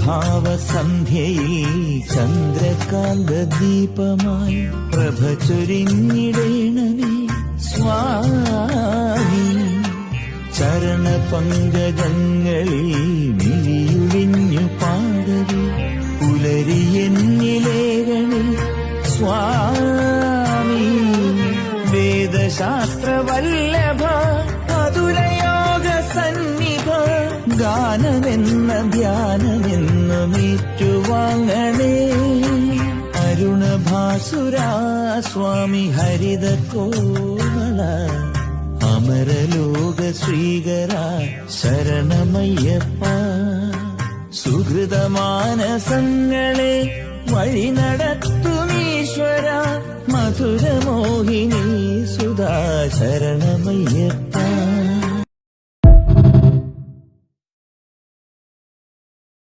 ഭാവസന്ധ്യയിൽ ചന്ദ്രകാന്ത ദീപമായി പ്രഭ ചൊരിഞ്ഞിടേണമേ സ്വാമി. ചരണ പങ്കജങ്ങളിൽ മിഴിയുഴിഞ്ഞു പാടവേ പുലരിയെന്നിലേകളിൽ സ്വാമി. വേദശാസ്ത്രവല്ലഭ അതുലയോഗ സന്നിധ ഗാനമെന്ന ധ്യാനമെന്നുമേറ്റുവാങ്ങണേ. അരുണഭാസുരാ സ്വാമി ഹരിത കോമള അമരലോക ശ്രീകര ശരണമയ്യപ്പ. സുഹൃതമാനസങ്ങളെ വഴി നടത്തുമീശ്വര മധുരമോഹിനി സുധാ ശരണമയ്യപ്പ.